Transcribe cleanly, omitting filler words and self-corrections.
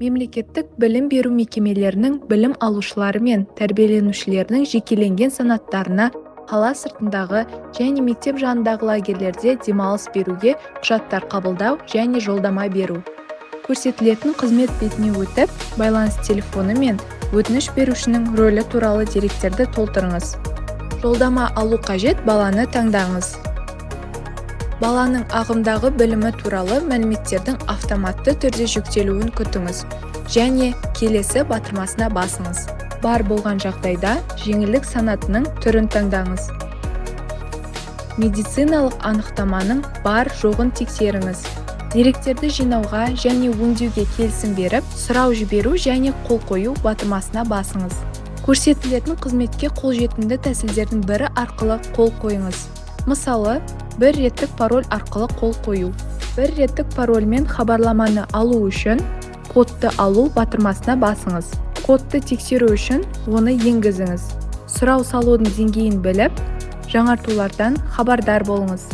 Мемлекеттік білім беру мекемелерінің білім алушылары мен тәрбиеленушілерінің жекеленген санаттарына қала сыртындағы және мектеп жанындағы лагерлерде демалыс беруге құжаттар қабылдау және жолдама беру. Көрсетілетін қызмет бетіне өтіп, байланыс телефоны мен өтініш берушінің рөлі туралы деректерді толтырыңыз. Жолдама алу қажет баланы таңдаңыз. Баланың ағымдағы білімі туралы мәліметтердің автоматты түрде жүктелуін күтіңіз және келесі батырмасына басыңыз. Бар болған жағдайда жеңілдік санатының түрін таңдаңыз. Медициналық анықтаманың бар жоғын тексеріңіз. Деректерді жинауға және өңдеуге келісім беріп, сұрау жіберу және қол қою батырмасына басыңыз. Көрсетілетін қызметке қолжетімді тәсілдердің бірі арқылы қол қойыңыз. Мысалы, бір реттік пароль арқылы қол қою. Бір реттік парольмен хабарламаны алу үшін кодты алу батырмасына басыңыз. Кодты тексеру үшін оны енгізіңіз. Сұрау салудың деңгейін біліп, жаңартулардан хабардар болыңыз.